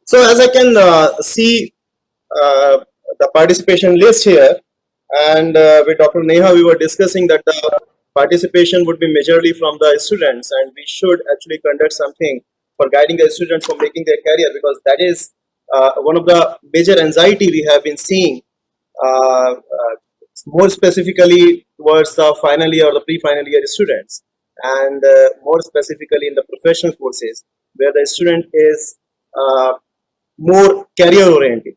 So as I can see uh, the participation list here, and with Dr. Neha, we were discussing that the participation would be majorly from the students, and we should actually conduct something for guiding the students for making their career, because that is one of the major anxiety we have been seeing, more specifically towards the final year or the pre-final year students, and more specifically in the professional courses where the student is uh, more career oriented.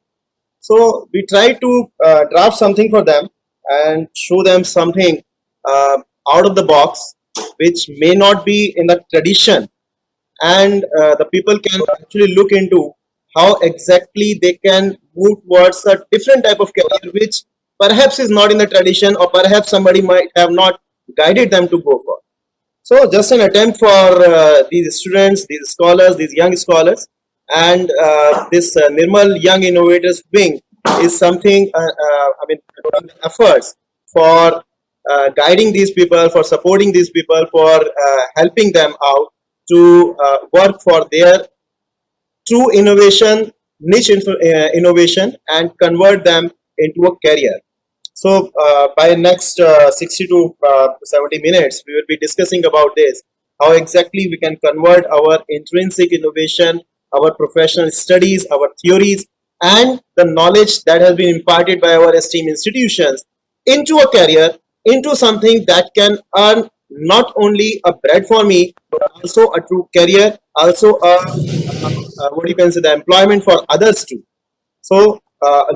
So we try to draft something for them and show them something uh, out of the box, which may not be in the tradition, and the people can actually look into how exactly they can move towards a different type of career, which perhaps is not in the tradition, or perhaps somebody might have not guided them to go for. So just an attempt for these students, these scholars, these young scholars, and this Nirmal Young Innovators Wing is something. I mean, efforts for guiding these people, for supporting these people, for helping them out to work for their true innovation, niche innovation, and convert them into a career. So by next 60 to 70 minutes, we will be discussing about this, how exactly we can convert our intrinsic innovation, our professional studies, our theories, and the knowledge that has been imparted by our esteemed institutions into a career, into something that can earn not only a bread for me, but also a true career, also what you can say, the employment for others too. So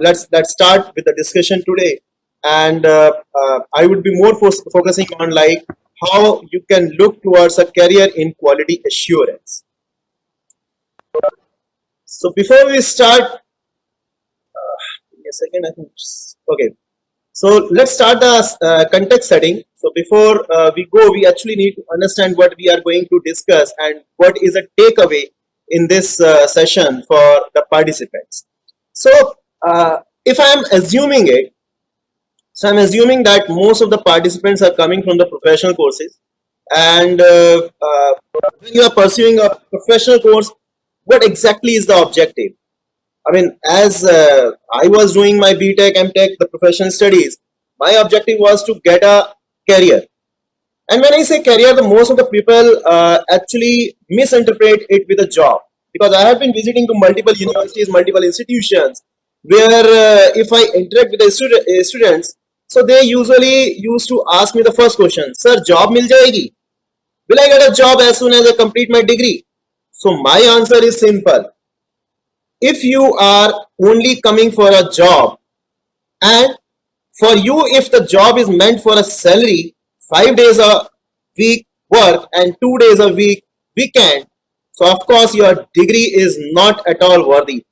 let's start with the discussion today, and I would be more focusing on like how you can look towards a career in quality assurance. So before we start, give me a second. I think okay. So let's start the context setting. So before we go, we actually need to understand what we are going to discuss and what is a takeaway in this session for the participants. So if I am assuming it, so I'm assuming that most of the participants are coming from the professional courses, and when you are pursuing a professional course, what exactly is the objective? I mean, as I was doing my BTech, MTech, the professional studies, my objective was to get a career. And when I say career, the most of the people actually misinterpret it with a job, because I have been visiting to multiple universities, multiple institutions, where if I interact with the students, so they usually used to ask me the first question, "Sir, job mil jayegi? Will I get a job as soon as I complete my degree?" So my answer is simple: if you are only coming for a job, and for you, if the job is meant for a salary, 5 days a week work and 2 days a week weekend, so of course your degree is not at all worthy.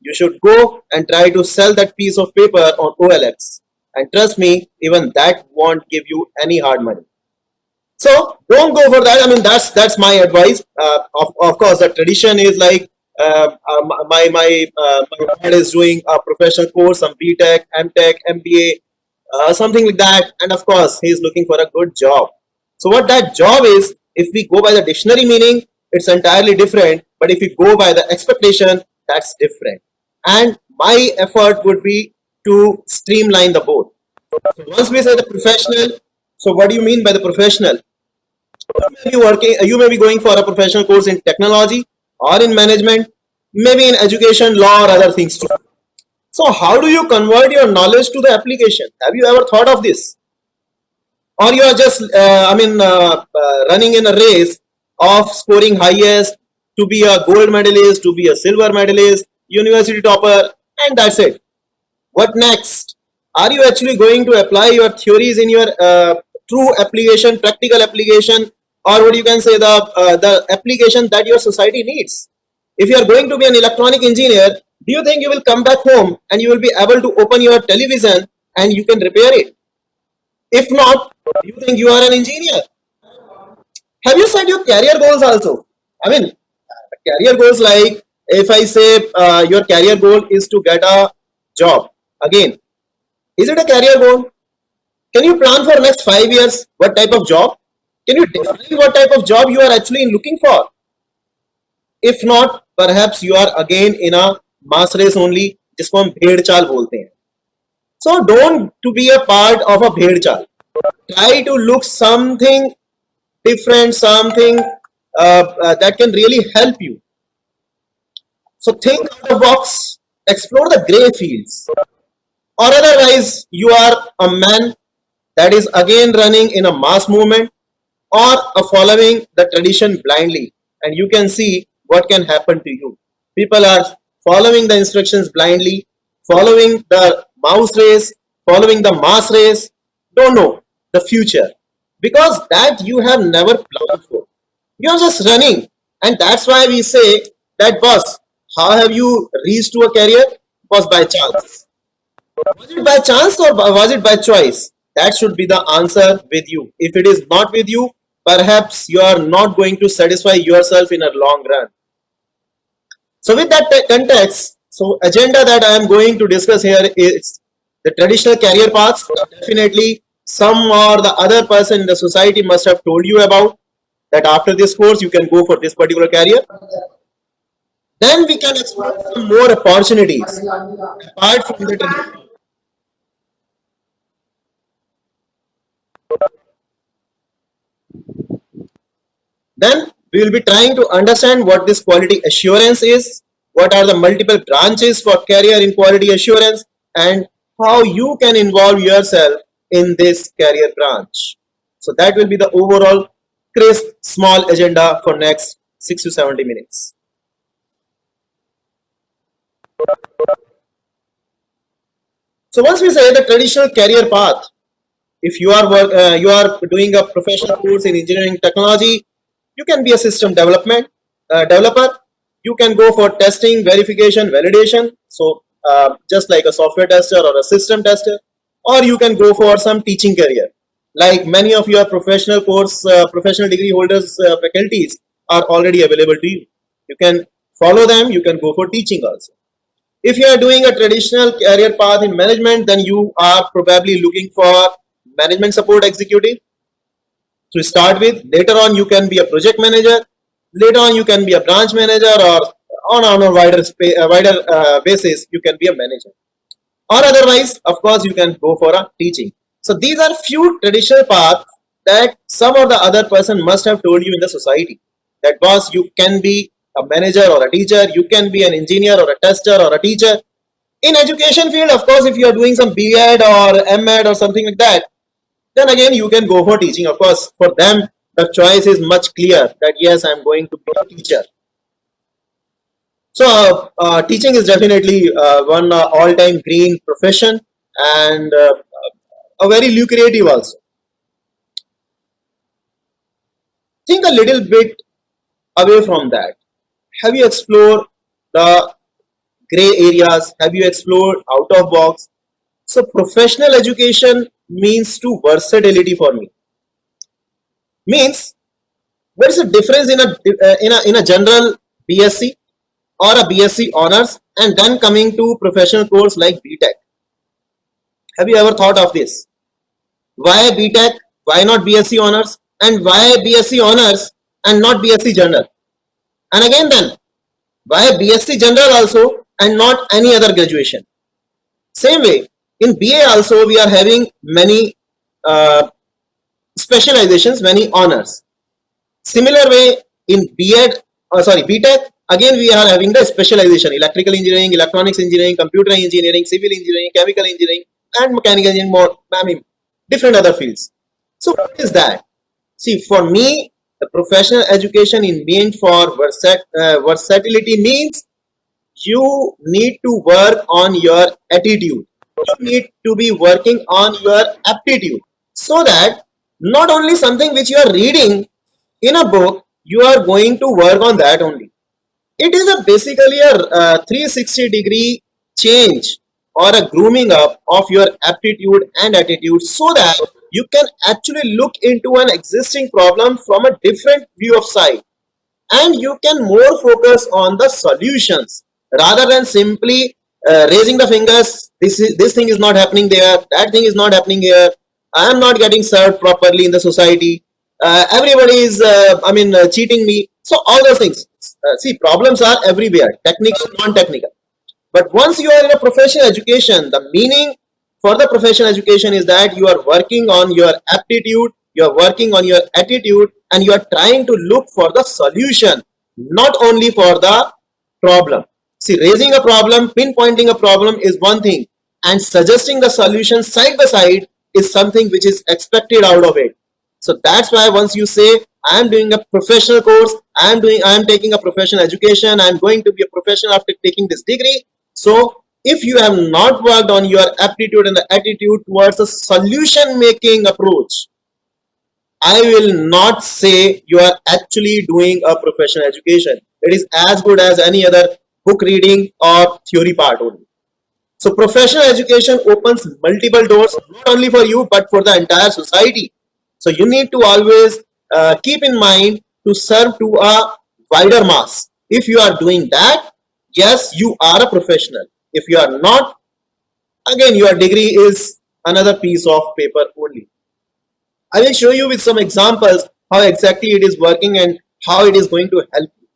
You should go and try to sell that piece of paper on OLX, and trust me, even that won't give you any hard money. So don't go for that. I mean, that's my advice. Of course, the tradition is like my dad is doing a professional course, some BTech, MTech, MBA, something like that, and of course, he is looking for a good job. So what that job is, if we go by the dictionary meaning, it's entirely different. But if we go by the expectation, that's different. And my effort would be to streamline the both. So once we say the professional, so what do you mean by the professional? You may be going for a professional course in technology or in management, maybe in education, law, or other things too. So how do you convert your knowledge to the application? Have you ever thought of this? Or you are just running in a race of scoring highest to be a gold medalist, to be a silver medalist, university topper, and that's it. What next? Are you actually going to apply your theories in your true application, practical application, or what you can say, the application that your society needs? If you are going to be an electronic engineer, do you think you will come back home and you will be able to open your television and you can repair it? If not, do you think you are an engineer? Have you set your career goals also? I mean, career goals, like if I say your career goal is to get a job, again, is it a career goal? Can you plan for next 5 years what type of job? Can you define what type of job you are actually looking for? If not, perhaps you are again in a mass race only, जिसको हम भेड़ चाल बोलते हैं. So don't to be a part of a bhed chal. Try to look something different, something that can really help you. So think out of the box, explore the grey fields. Or otherwise, you are a man that is again running in a mass movement or following the tradition blindly, and you can see what can happen to you. People are following the instructions blindly, following the mouse race, following the mass race, don't know the future because that you have never planned for. You're just running, and that's why we say that, boss, how have you reached to a career? Was by chance. Was it by chance or was it by choice? That should be the answer with you. If it is not with you, perhaps you are not going to satisfy yourself in a long run. So with that context, so agenda that I am going to discuss here is the traditional career paths. Definitely some or the other person in the society must have told you about that after this course you can go for this particular career. Then we can explore some more opportunities apart from the traditional. Then we will be trying to understand what this quality assurance is, what are the multiple branches for career in quality assurance, and how you can involve yourself in this career branch. So that will be the overall crisp small agenda for next 60 to 70 minutes. So once we say the traditional career path, if you are doing a professional course in engineering technology, you can be a system developer. You can go for testing, verification, validation. So just like a software tester or a system tester, or you can go for some teaching career. Like many of your professional degree holders, faculties are already available to you. You can follow them. You can go for teaching also. If you are doing a traditional career path in management, then you are probably looking for management support executive to start with. Later on, you can be a project manager. Later on, you can be a branch manager, or on a wider basis, you can be a manager. Or otherwise, of course, you can go for a teaching. So these are few traditional paths that some or the other person must have told you in the society. That boss, you can be a manager or a teacher, you can be an engineer or a tester or a teacher. In education field, of course, if you are doing some B.Ed or M.Ed or something like that, then again you can go for teaching. Of course, for them, the choice is much clear that yes, I'm going to be a teacher. So teaching is definitely one all-time green profession and a very lucrative also. Think a little bit away from that. Have you explored the gray areas? Have you explored out of box? So professional education means to versatility for me. Means what is the difference in a general BSc or a BSc honors and then coming to professional course like BTech? Have you ever thought of this? Why BTech? Why not BSc honors? And why BSc honors and not BSc general? And again then, why BSc general also and not any other graduation? Same way, in BA also we are having many specializations, many honors. Similar way in BTech, again we are having the specialization, electrical engineering, electronics engineering, computer engineering, civil engineering, chemical engineering, and mechanical engineering, more, different other fields. So what is that? See, for me, the professional education in meant for versatility means you need to work on your attitude. You need to be working on your aptitude so that not only something which you are reading in a book, you are going to work on that only. It is basically a 360-degree change or a grooming up of your aptitude and attitude so that you can actually look into an existing problem from a different view of sight, and you can more focus on the solutions rather than simply raising the fingers. This thing is not happening there, that thing is not happening here, I am not getting served properly in the society, everybody is cheating me. So all those things. See, problems are everywhere, technical, non-technical. But once you are in a professional education, the meaning for the professional education is that you are working on your aptitude, you are working on your attitude, and you are trying to look for the solution, not only for the problem. See, raising a problem, pinpointing a problem is one thing, and suggesting the solution side by side is something which is expected out of it. So that's why once you say, I am doing a professional course, I am taking a professional education, I am going to be a professional after taking this degree. So if you have not worked on your aptitude and the attitude towards a solution making approach, I will not say you are actually doing a professional education. It is as good as any other book reading or theory part only. So professional education opens multiple doors, not only for you, but for the entire society. So you need to always keep in mind to serve to a wider mass. If you are doing that, yes, you are a professional. If you are not, again, your degree is another piece of paper only. I will show you with some examples how exactly it is working and how it is going to help you.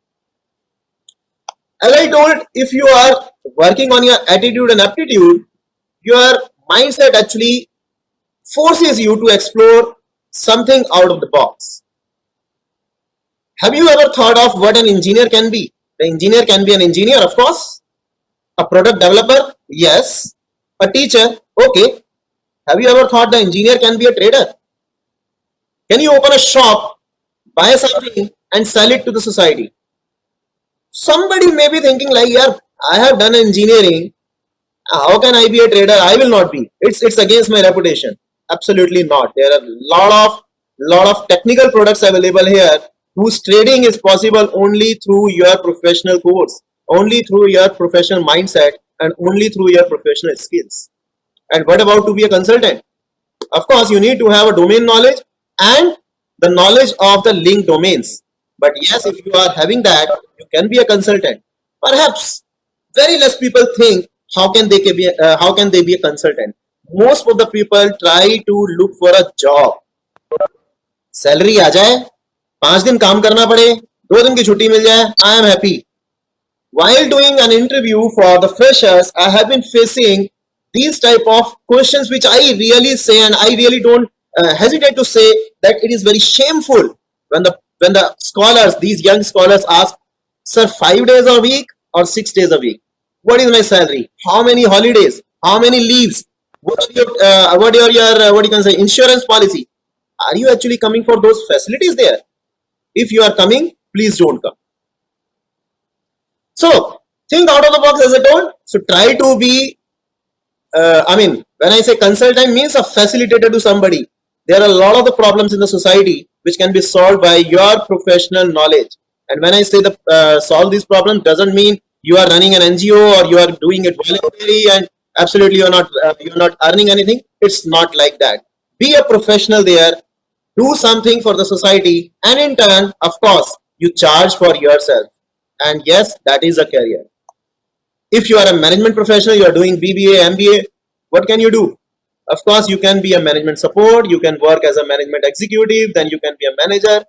As I told, if you are working on your attitude and aptitude, your mindset actually forces you to explore something out of the box. Have you ever thought of what an engineer can be? The engineer can be an engineer, of course. A product developer? Yes. A teacher? Okay. Have you ever thought the engineer can be a trader? Can you open a shop, buy something and sell it to the society? Somebody may be thinking like, yeah, I have done engineering. How can I be a trader? I will not be. It's against my reputation. Absolutely not. There are lot of technical products available here whose trading is possible only through your professional course, only through your professional mindset, and only through your professional skills. And what about to be a consultant? Of course, you need to have a domain knowledge and the knowledge of the linked domains. But yes, if you are having that, you can be a consultant. Perhaps very less people think how can they be a consultant. Most of the people try to look for a job. Salary आ जाए, 5 दिन काम करना पड़े, 2 दिन की छुट्टी मिल जाए, I am happy. While doing an interview for the freshers, I have been facing these type of questions which I really say, and I really don't hesitate to say that it is very shameful when the scholars, these young scholars ask, sir, 5 days a week or 6 days a week? What is my salary? How many holidays? How many leaves? What are your what you can say insurance policy? Are you actually coming for those facilities there? If you are coming, please don't come. So think out of the box, as I told. So try to be. When I say consultant, means a facilitator to somebody. There are a lot of the problems in the society which can be solved by your professional knowledge. And when I say solve these problems, doesn't mean you are running an NGO or you are doing it voluntarily and absolutely you're not earning anything. It's not like that. Be a professional there. Do something for the society, and in turn, of course, you charge for yourself. And yes, that is a career. If you are a management professional, you are doing BBA, MBA, what can you do? Of course, you can be a management support, you can work as a management executive, then you can be a manager,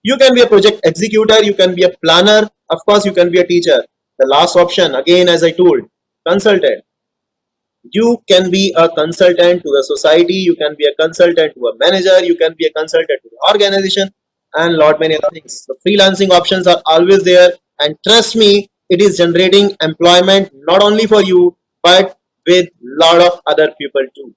you can be a project executor, you can be a planner, of course, you can be a teacher. The last option, again, as I told, consultant. You can be a consultant to the society, you can be a consultant to a manager, you can be a consultant to the organization, and lot many other things. The freelancing options are always there, and trust me, it is generating employment not only for you, but with lot of other people too.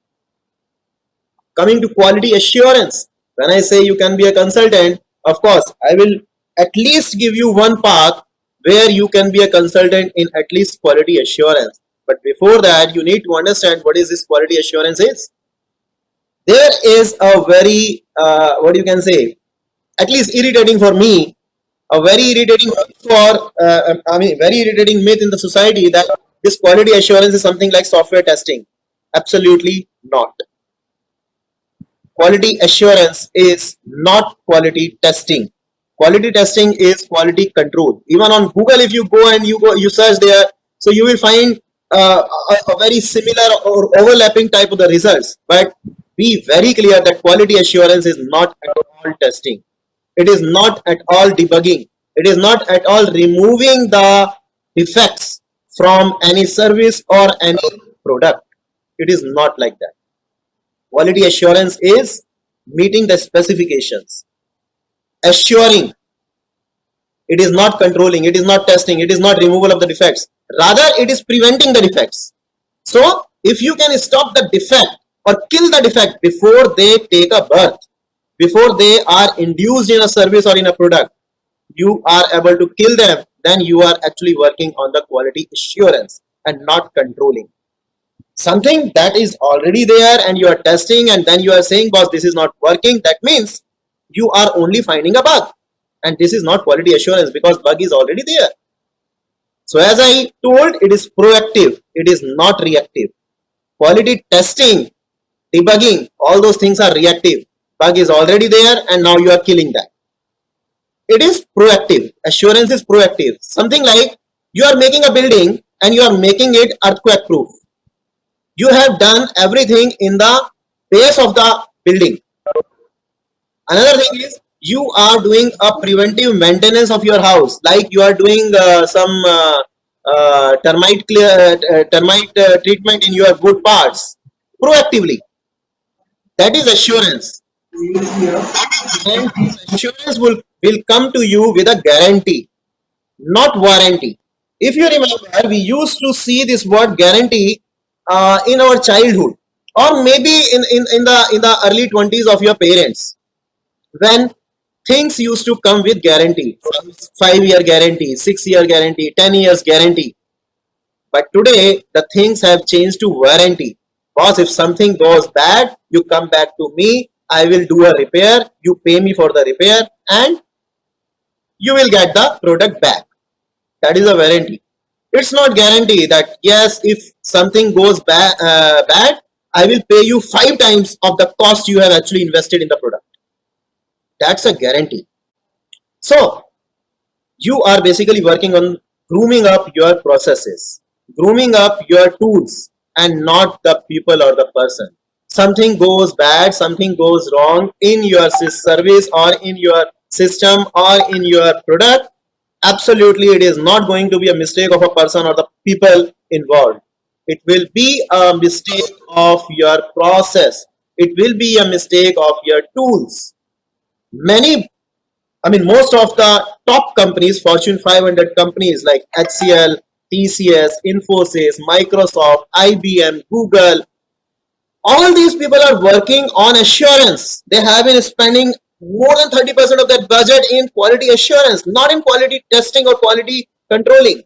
Coming to quality assurance, when I say you can be a consultant, of course, I will at least give you one path where you can be a consultant in at least quality assurance. But before that, you need to understand what is this quality assurance is. There is a very, what you can say, at least irritating for me, a very irritating very irritating myth in the society that this quality assurance is something like software testing. Absolutely not. Quality assurance is not quality testing. Quality testing is quality control. Even on Google, if you go and you search there, so you will find a very similar or overlapping type of the results. But be very clear that quality assurance is not at all testing. It is not at all debugging. It is not at all removing the defects from any service or any product. It is not like that. Quality assurance is meeting the specifications, assuring. It is not controlling, it is not testing, it is not removal of the defects. Rather, it is preventing the defects. So, if you can stop the defect or kill the defect before they take a birth, before they are induced in a service or in a product, you are able to kill them, then you are actually working on the quality assurance and not controlling. Something that is already there and you are testing and then you are saying, boss, this is not working, that means you are only finding a bug. And this is not quality assurance because bug is already there. So as I told, it is proactive, it is not reactive. Quality testing, debugging, all those things are reactive. Bug is already there and now you are killing that. It is proactive. Assurance is proactive. Something like you are making a building and you are making it earthquake proof. You have done everything in the base of the building. Another thing is you are doing a preventive maintenance of your house, like you are doing some termite treatment in your wood parts proactively. That is assurance. And this assurance will come to you with a guarantee, not warranty. If you remember, we used to see this word guarantee in our childhood, or maybe in the early 20s of your parents, when things used to come with guarantee, 5-year guarantee, 6-year guarantee, 10 years guarantee. But today the things have changed to warranty. Boss, if something goes bad, you come back to me, I will do a repair, you pay me for the repair and you will get the product back. That is a warranty. It's not guarantee that yes, if something goes bad, I will pay you 5 times of the cost you have actually invested in the product. That's a guarantee. So you are basically working on grooming up your processes, grooming up your tools, and not the people or the person. Something goes bad, something goes wrong in your service or in your system or in your product, absolutely it is not going to be a mistake of a person or the people involved. It will be a mistake of your process. It will be a mistake of your tools. Most of the top companies, Fortune 500 companies like HCL, TCS, Infosys, Microsoft, IBM, Google, all these people are working on assurance. They have been spending more than 30% of that budget in quality assurance, not in quality testing or quality controlling.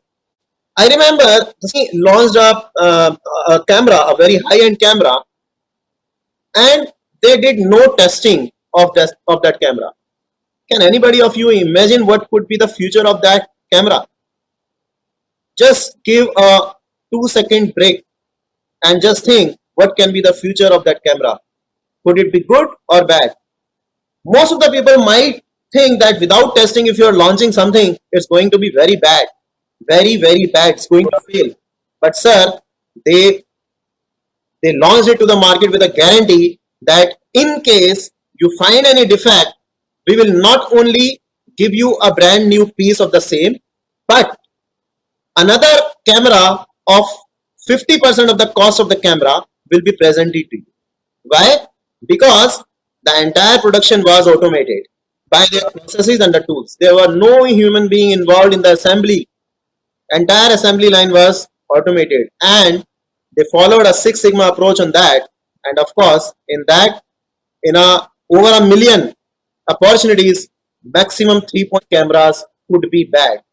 I remember he launched a camera, a very high-end camera, and they did no testing of that camera. Can anybody of you imagine what could be the future of that camera? Just give a 2-second break and just think what can be the future of that camera. Could it be good or bad? Most of the people might think that without testing, if you're launching something, it's going to be very bad, very, very bad. It's going to fail. But sir, they launched it to the market with a guarantee that in case you find any defect, we will not only give you a brand new piece of the same, but another camera of 50% of the cost of the camera will be presented to you. Why? Because the entire production was automated by their processes and the tools. There were no human being involved in the assembly. Entire assembly line was automated, and they followed a Six Sigma approach on that. And of course, in over a million opportunities, maximum 3-point cameras could be bad,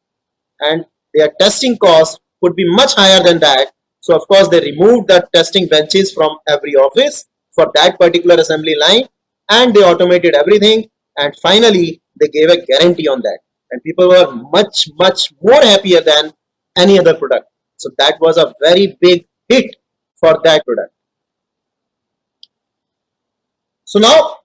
and their testing cost could be much higher than that. So of course, they removed the testing benches from every office for that particular assembly line, and they automated everything, and finally they gave a guarantee on that, and people were much more happier than any other product. So that was a very big hit for that product. So now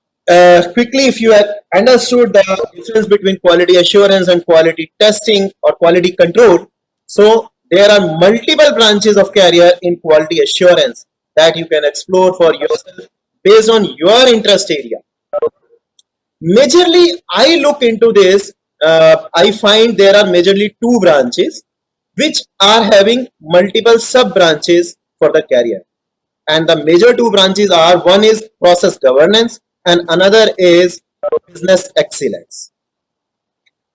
quickly, if you have understood the difference between quality assurance and quality testing or quality control, so there are multiple branches of career in quality assurance that you can explore for yourself based on your interest area. Majorly, I look into this I find there are majorly two branches which are having multiple sub branches for the career. And the major two branches are, one is process governance and another is business excellence.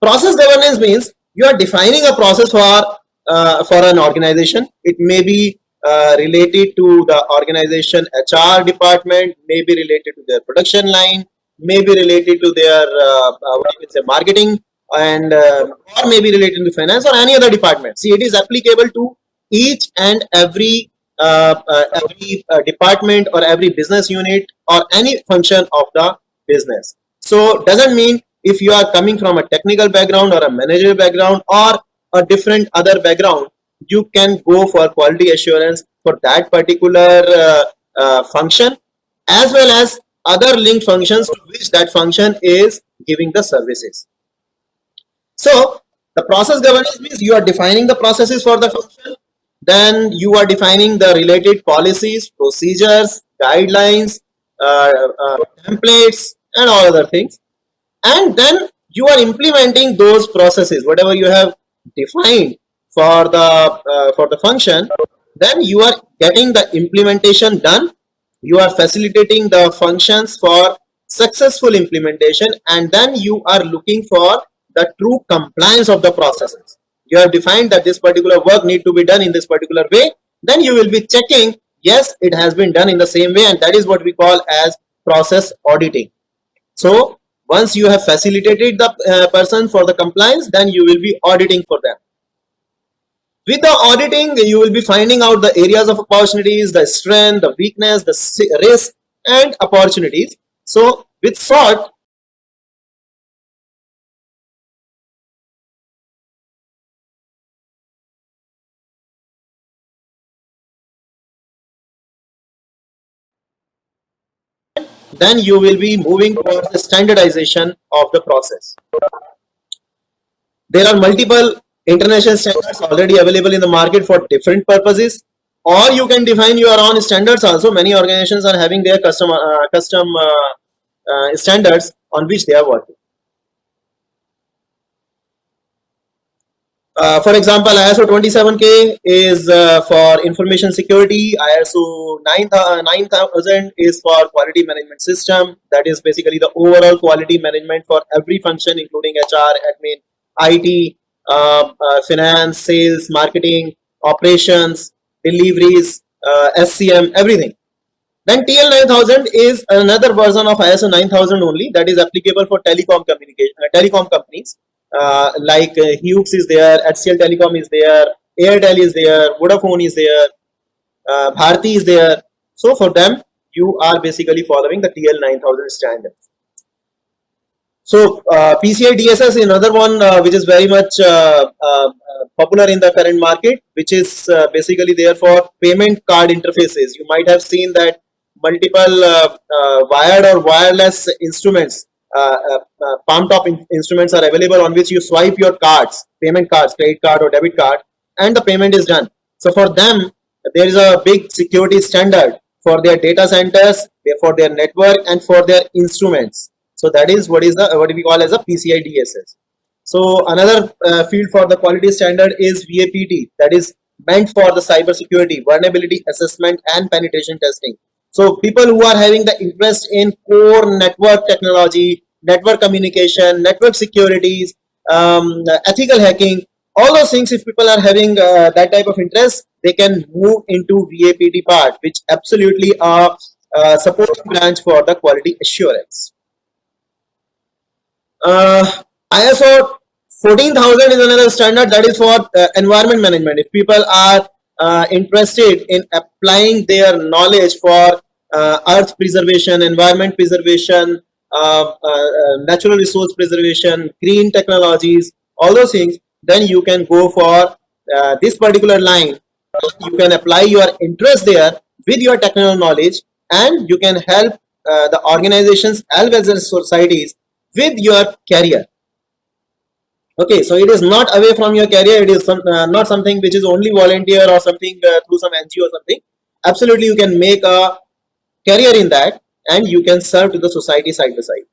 Process governance means you are defining a process for an organization. It may be related to the organization HR department, may be related to their production line, may be related to their what you can say marketing, and or may be related to finance or any other department. See, it is applicable to each and every department or every business unit or any function of the business. So doesn't mean if you are coming from a technical background or a managerial background or a different other background, you can go for quality assurance for that particular function, as well as other linked functions to which that function is giving the services. So the process governance means you are defining the processes for the function, then you are defining the related policies, procedures, guidelines, templates, and all other things. And then you are implementing those processes, whatever you have defined for the function. Then you are getting the implementation done. You are facilitating the functions for successful implementation, and then you are looking for the true compliance of the processes. You have defined that this particular work need to be done in this particular way, then you will be checking yes, it has been done in the same way, and that is what we call as process auditing. So once you have facilitated the person for the compliance, then you will be auditing for them. With the auditing, you will be finding out the areas of opportunities, the strength, the weakness, the risk, and opportunities. So with SWOT, then you will be moving towards the standardization of the process. There are multiple international standards already available in the market for different purposes, or you can define your own standards also. Many organizations are having their custom standards on which they are working. For example, ISO 27K is for information security. ISO 9000 is for quality management system. That is basically the overall quality management for every function, including HR, admin, IT, finance, sales, marketing, operations, deliveries, SCM, everything. Then TL 9000 is another version of ISO 9000 only, that is applicable for telecom communication, telecom companies like Hughes is there, HCL Telecom is there, Airtel is there, Vodafone is there, Bharti is there. So for them, you are basically following the TL 9000 standards. So PCI DSS is another one which is very much popular in the current market, which is basically there for payment card interfaces. You might have seen that multiple wired or wireless instruments, palm top instruments are available on which you swipe your cards, payment cards, credit card or debit card, and the payment is done. So for them, there is a big security standard for their data centers, for their network, and for their instruments. So that is what we call as a PCI DSS. So another field for the quality standard is VAPT, that is meant for the cyber security, vulnerability assessment, and penetration testing. So people who are having the interest in core network technology, network communication, network securities, ethical hacking, all those things, if people are having that type of interest, they can move into VAPT part, which absolutely are supporting branch for the quality assurance. ISO 14,000 is another standard that is for environment management. If people are interested in applying their knowledge for earth preservation, environment preservation, natural resource preservation, green technologies, all those things, then you can go for this particular line. You can apply your interest there with your technical knowledge, and you can help the organizations as well as societies with your career. Okay, so it is not away from your career. It is not something which is only volunteer or something through some NGO or something. Absolutely, you can make a career in that, and you can serve to the society side by side.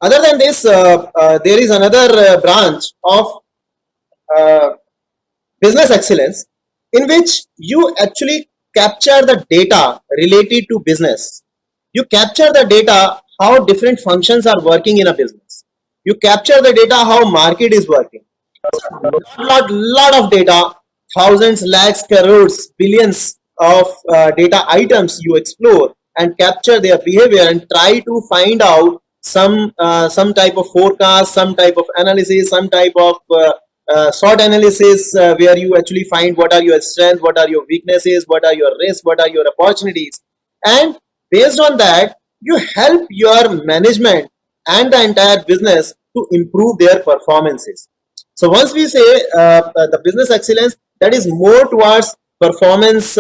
Other than this, there is another branch of uh, business excellence in which you actually capture the data related to business. You capture the data how different functions are working in a business. You capture the data how market is working. Lot of data, thousands, lakhs, crores, billions of data items you explore and capture their behavior and try to find out some type of forecast, some type of analysis, some type of SWOT analysis, where you actually find what are your strengths, what are your weaknesses, what are your risks, what are your opportunities, and based on that you help your management and the entire business to improve their performances. So once we say the business excellence, that is more towards performance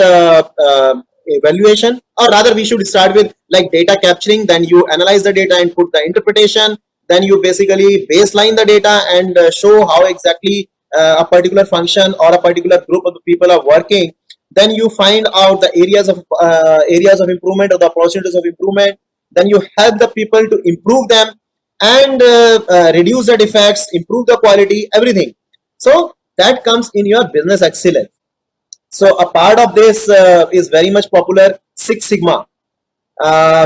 evaluation, or rather we should start with like data capturing, then you analyze the data and put the interpretation, then you basically baseline the data and show how exactly a particular function or a particular group of the people are working. Then you find out the areas of improvement or the opportunities of improvement. Then you help the people to improve them and reduce the defects, improve the quality, everything. So that comes in your business excellence. So a part of this is very much popular, Six Sigma,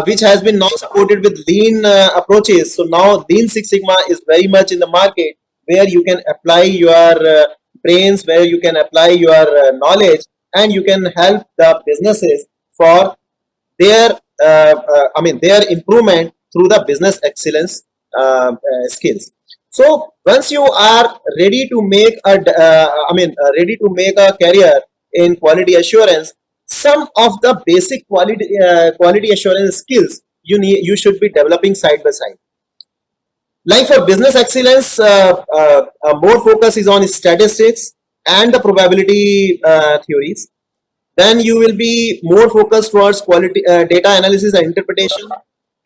which has been now supported with lean approaches. So now Lean Six Sigma is very much in the market, where you can apply your brains, where you can apply your knowledge, and you can help the businesses for their their improvement through the business excellence skills. So once you are ready to make ready to make a career in quality assurance, some of the basic quality assurance skills you should be developing side by side. Like for business excellence, more focus is on statistics and the probability theories. Then you will be more focused towards quality data analysis and interpretation.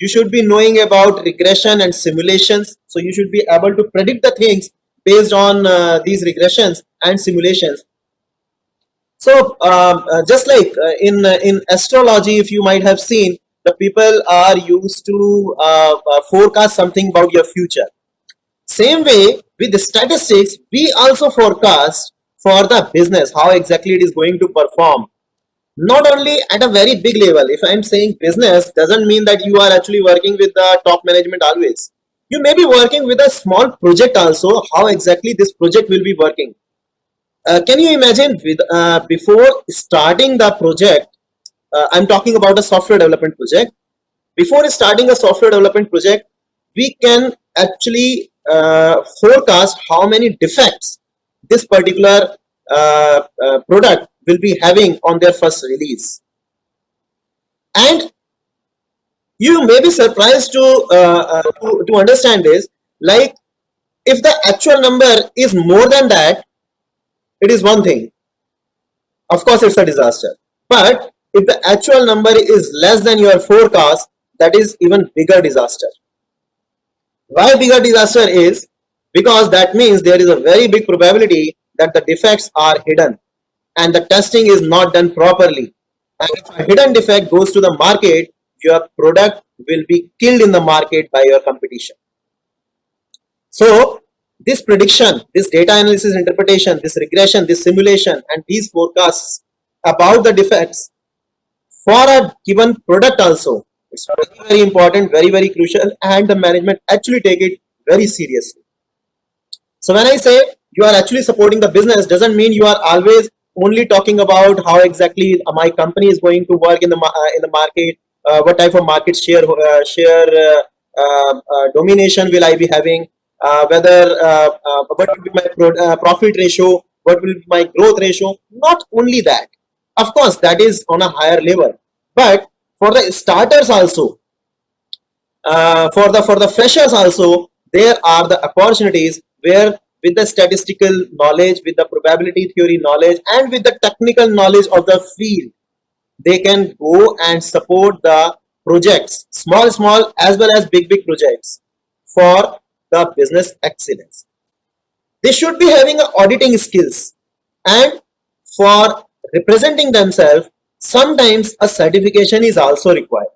You should be knowing about regression and simulations, so you should be able to predict the things based on these regressions and simulations. So just like in astrology, if you might have seen, the people are used to forecast something about your future. Same way with the statistics, we also forecast for the business how exactly it is going to perform. Not only at a very big level. If I'm saying business, doesn't mean that you are actually working with the top management always. You may be working with a small project also, how exactly this project will be working. Can you imagine with before starting the project, I'm talking about a software development project. Before starting a software development project, we can actually forecast how many defects this particular product will be having on their first release. And you may be surprised to understand this, like if the actual number is more than that, it is one thing, of course it's a disaster. But if the actual number is less than your forecast, that is even bigger disaster. Why bigger disaster is because that means there is a very big probability that the defects are hidden and the testing is not done properly. And if a hidden defect goes to the market, your product will be killed in the market by your competition. So this prediction, this data analysis interpretation, this regression, this simulation, and these forecasts about the defects for a given product also, it's very, very important, very, very crucial, and the management actually take it very seriously. So when I say you are actually supporting the business, doesn't mean you are always only talking about how exactly my company is going to work in the market, what type of market share domination will I be having, whether what will be my profit ratio, what will be my growth ratio. Not only that, of course, that is on a higher level, but for the starters also, for the freshers also, there are the opportunities where with the statistical knowledge, with the probability theory knowledge, and with the technical knowledge of the field, they can go and support the projects, small as well as big projects, for the business excellence. They should be having auditing skills, and for representing themselves, sometimes a certification is also required.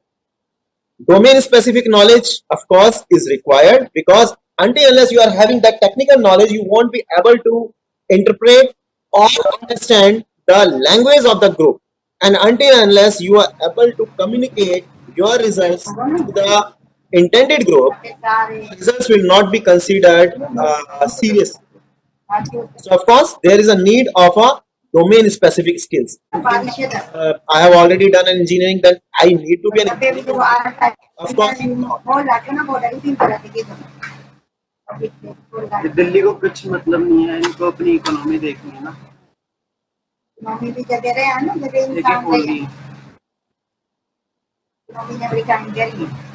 Domain specific knowledge, of course, is required, because until unless you are having that technical knowledge, you won't be able to interpret or understand the language of the group. And until unless you are able to communicate your results to the intended group, results will not be considered serious. So of course, there is a need of a domain specific skills. I have already done an engineering, then I need to be an engineer. Of course not. Delhi को कुछ मतलब नहीं है, इनको अपनी economy देखनी है ना। इकोनॉमी भी जगह रहे हैं ना, जगह इंसान रही है, इकोनॉमी ने बड़ी काम करी है।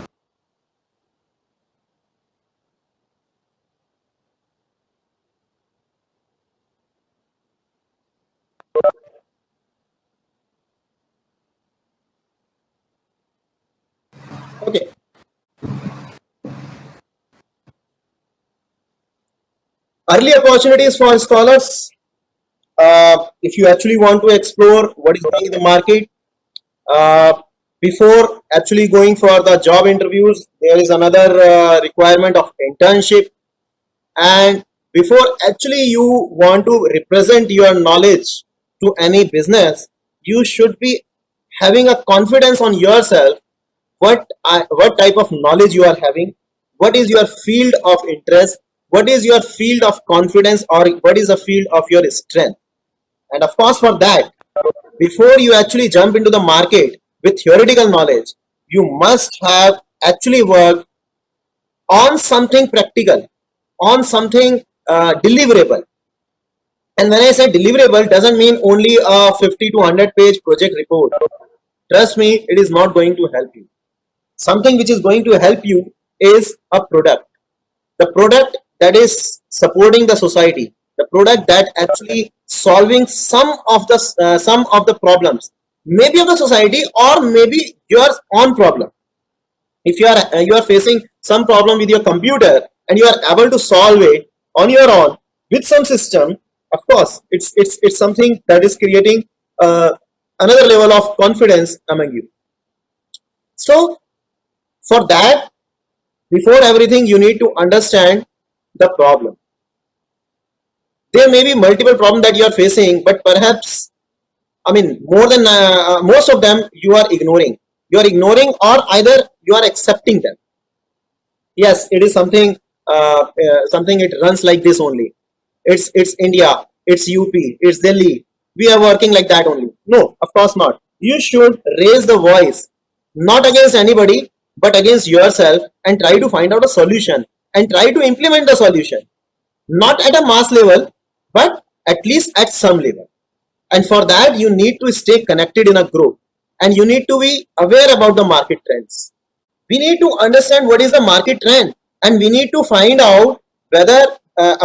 Okay. Early opportunities for scholars. If you actually want to explore what is going in the market, before actually going for the job interviews, there is another requirement of internship. And before actually you want to represent your knowledge to any business, you should be having a confidence on yourself, what type of knowledge you are having, what is your field of interest, what is your field of confidence, or what is the field of your strength. And of course, for that, before you actually jump into the market with theoretical knowledge, you must have actually worked on something practical, on something deliverable. And when I say deliverable, doesn't mean only a 50 to 100 page project report. Trust me, it is not going to help you. Something which is going to help you is a product. The product that is supporting the society, the product that actually solving some of the problems, maybe of the society or maybe your own problem. If you are facing some problem with your computer and you are able to solve it on your own with some system, of course it's something that is creating another level of confidence among you. So for that, before everything, you need to understand the problem. There may be multiple problems that you are facing, but perhaps, I mean, more than most of them you are ignoring. You are ignoring, or either you are accepting them. Yes, it is something. Something it runs like this only. It's India. It's UP. It's Delhi. We are working like that only. No, of course not. You should raise the voice, not against anybody, but against yourself, and try to find out a solution and try to implement the solution. Not at a mass level, but at least at some level. And for that, you need to stay connected in a group, and you need to be aware about the market trends. We need to understand what is the market trend, and we need to find out whether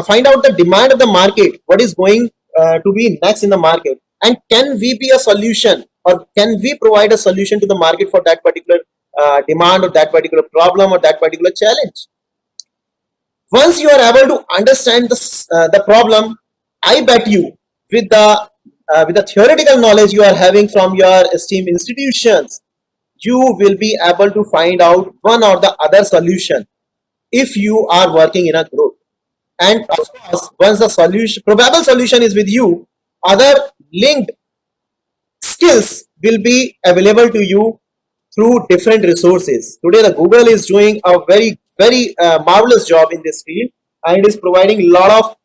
find out the demand of the market, what is going to be next in the market, and can we be a solution, or can we provide a solution to the market for that particular demand, or that particular problem, or that particular challenge. Once you are able to understand the problem, I bet you with the theoretical knowledge you are having from your esteemed institutions, you will be able to find out one or the other solution if you are working in a group. And of course, once the solution, probable solution is with you, other linked skills will be available to you through different resources. Today, the Google is doing a very marvelous job in this field, and it is providing a lot of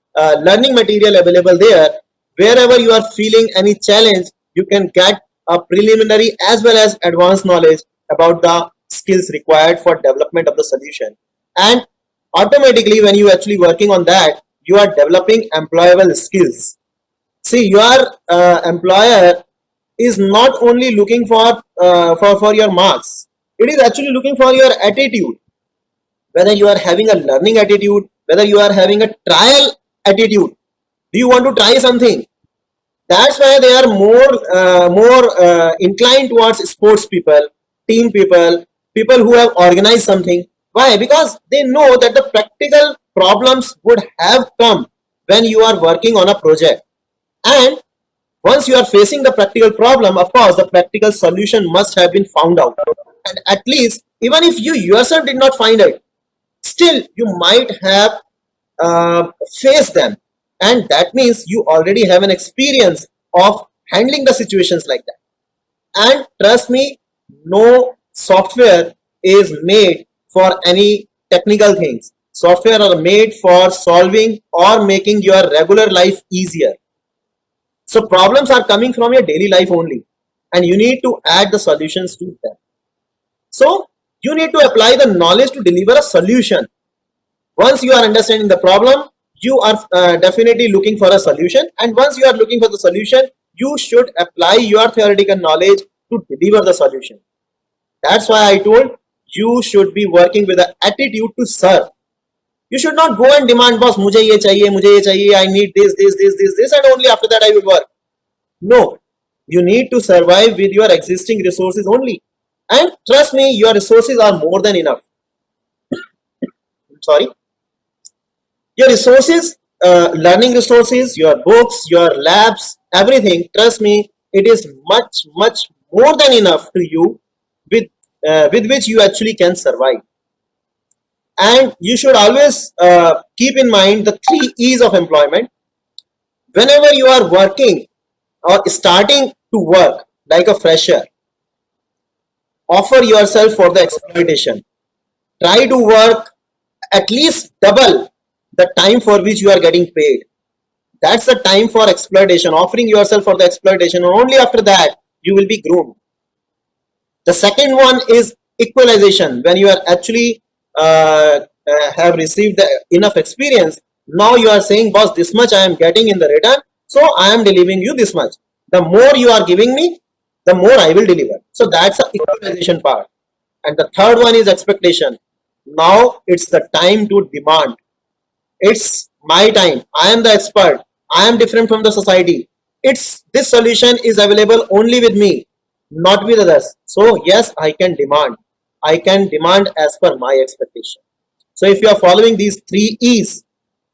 learning material available there. Wherever you are feeling any challenge, you can get a preliminary as well as advanced knowledge about the skills required for development of the solution. And automatically, when you actually working on that, you are developing employable skills. See, your employer is not only looking for your marks. It is actually looking for your attitude. Whether you are having a learning attitude, whether you are having a trial attitude. Do you want to try something? That's why they are more inclined towards sports people, team people, people who have organized something. Why? Because they know that the practical problems would have come when you are working on a project. And Once you are facing the practical problem, of course, the practical solution must have been found out. And at least, even if you yourself did not find it, still you might have faced them. And that means you already have an experience of handling the situations like that. And trust me, no software is made for any technical things. Software are made for solving or making your regular life easier. So problems are coming from your daily life only, and you need to add the solutions to them. So you need to apply the knowledge to deliver a solution. Once you are understanding the problem, you are definitely looking for a solution, and once you are looking for the solution, you should apply your theoretical knowledge to deliver the solution. That's why I told you should be working with an attitude to serve. You should not go and demand, boss, मुझे ये चाहिए, I need this, and only after that I will work. No, you need to survive with your existing resources only. And trust me, your resources are more than enough. Sorry. Your resources, learning resources, your books, your labs, everything, trust me, it is much more than enough to you with which you actually can survive. And you should always keep in mind the 3 E's of employment. Whenever you are working or starting to work like a fresher, offer yourself for the exploitation. Try to work at least double the time for which you are getting paid. That's the time for exploitation, offering yourself for the exploitation, and only after that you will be groomed. The second one is equalization. When you are actually have received enough experience, now you are saying, boss, this much I am getting in the return, so I am delivering you this much. The more you are giving me, the more I will deliver. So that's the equalization part. And the third one is expectation. Now it's the time to demand. It's my time. I am the expert. I am different from the society. This solution is available only with me, not with others. So yes, I can demand. I can demand as per my expectation. So if you are following these 3 E's,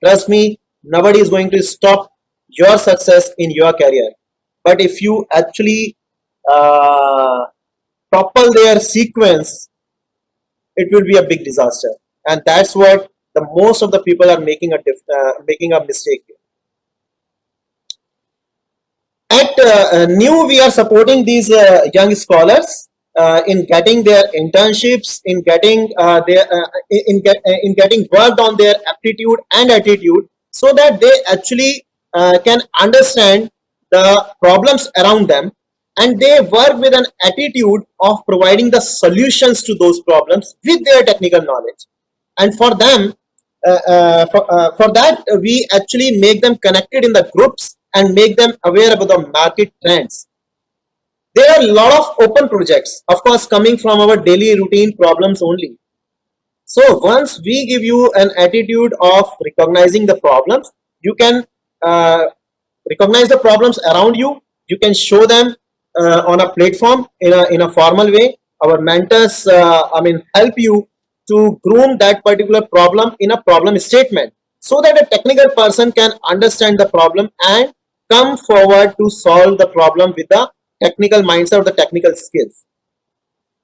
trust me, nobody is going to stop your success in your career. But if you actually topple their sequence, it will be a big disaster. And that's what the most of the people are making a mistake here. At New, we are supporting these young scholars in getting their internships, in getting in getting worked on their aptitude and attitude, so that they actually can understand the problems around them, and they work with an attitude of providing the solutions to those problems with their technical knowledge. And for them, for that, we actually make them connected in the groups and make them aware about the market trends. There are a lot of open projects, of course, coming from our daily routine problems only. So once we give you an attitude of recognizing the problems, you can recognize the problems around you. You can show them on a platform in a formal way. Our mentors, help you to groom that particular problem in a problem statement, so that a technical person can understand the problem and come forward to solve the problem with the technical mindset or the technical skills.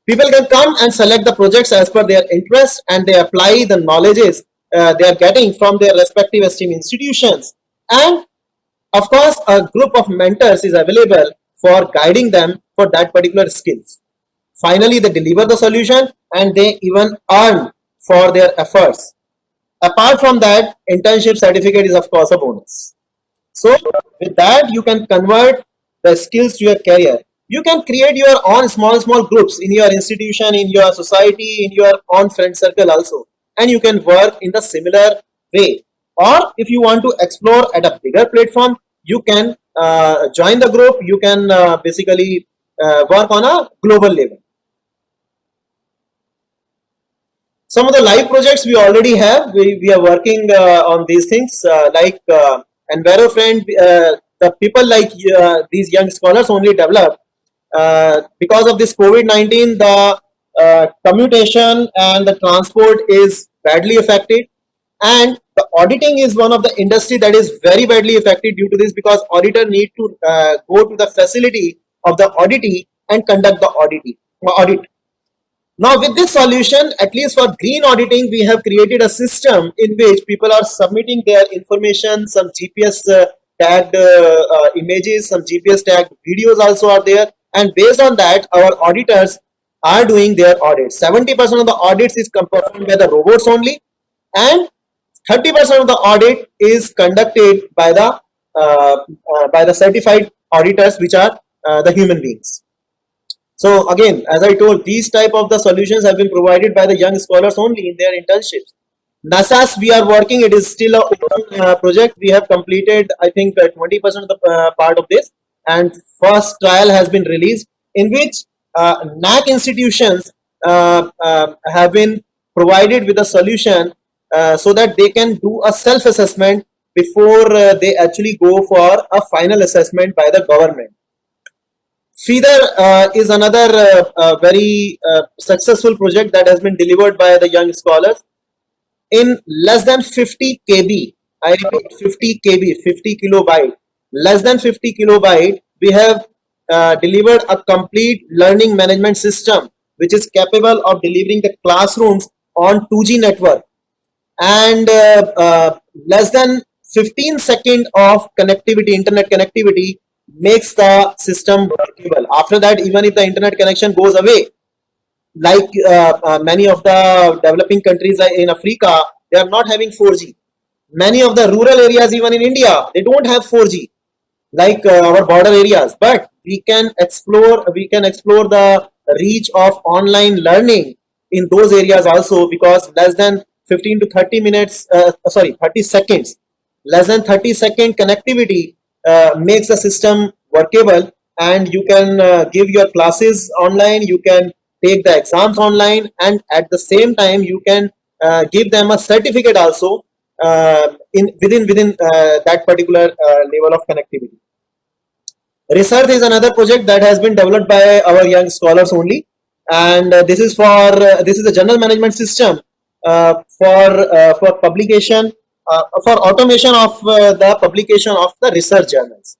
People can come and select the projects as per their interest, and they apply the knowledges they are getting from their respective esteemed institutions. And of course, a group of mentors is available for guiding them for that particular skills. Finally, they deliver the solution and they even earn for their efforts. Apart from that, internship certificate is of course a bonus. So with that, you can convert the skills to your career. You can create your own small groups in your institution, in your society, in your own friend circle also, and you can work in the similar way. Or if you want to explore at a bigger platform, you can join the group. You can basically work on a global level. Some of the live projects we already have. We are working on these things like EnviroFriend. The people like these young scholars only develop because of this COVID-19. The commutation and the transport is badly affected. And the auditing is one of the industry that is very badly affected due to this, because auditor need to go to the facility of the auditee and conduct the audit. Now with this solution, at least for green auditing, we have created a system in which people are submitting their information, some GPS tagged images, some GPS tagged videos also are there, and based on that our auditors are doing their audits. 70% of the audits is performed by the robots only, and 30% of the audit is conducted by the certified auditors, which are the human beings. So again, as I told, these type of the solutions have been provided by the young scholars only in their internships. NASAS, we are working, it is still a open project. We have completed, I think, 20% of the part of this, and first trial has been released, in which NAC institutions have been provided with a solution so that they can do a self-assessment before they actually go for a final assessment by the government. FEATHER is another very successful project that has been delivered by the young scholars. In less than 50 KB, I repeat 50 KB, 50 kilobyte, less than 50 kilobyte, we have delivered a complete learning management system which is capable of delivering the classrooms on 2G network, and less than 15 seconds of connectivity, internet connectivity, makes the system workable. After that, even if the internet connection goes away, like many of the developing countries in Africa, they are not having 4G. Many of the rural areas, even in India, they don't have 4G, like our border areas. But we can explore the reach of online learning in those areas also, because less than 15 to 30 minutes, 30 seconds, less than 30-second connectivity makes the system workable, and you can give your classes online, you can take the exams online, and at the same time you can give them a certificate also within that particular level of connectivity. Research is another project that has been developed by our young scholars only, and this is a general management system for publication, for automation of the publication of the research journals.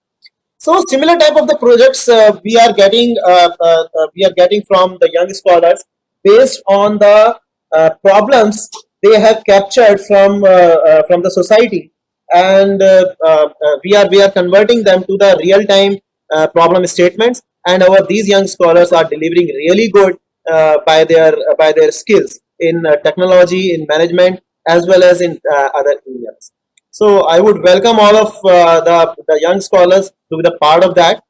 So similar type of the projects we are getting from the young scholars based on the problems they have captured from the society, and we are converting them to the real time problem statements, and these young scholars are delivering really good by their skills in technology, in management, as well as in other areas. So I would welcome all of the young scholars to be the part of that.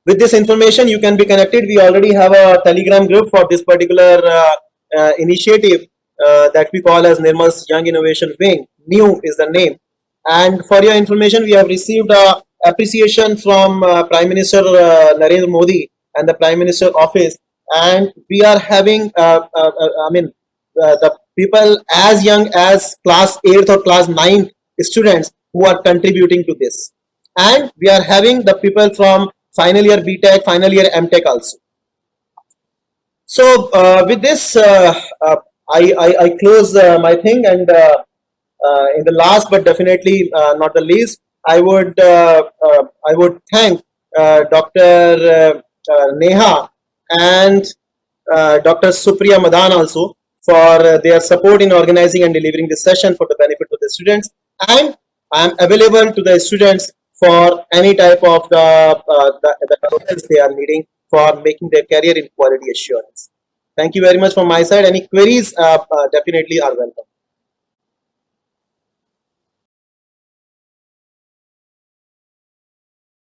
With this information, you can be connected. We already have a Telegram group for this particular initiative that we call as Nirmal's Young Innovation Wing. New is the name. And for your information, we have received appreciation from Prime Minister Narendra Modi and the Prime Minister Office. And we are having, the people as young as class 8th or class 9th students who are contributing to this. And we are having the people from final year BTech, final year MTech also. So with this, I close my thing, and in the last but definitely not the least, I would thank Dr. Neha and Dr. Supriya Madan also for their support in organizing and delivering this session for the benefit of the students. And I am available to the students for any type of the guidance they are needing for making their career in quality assurance. Thank you very much from my side. Any queries definitely are welcome.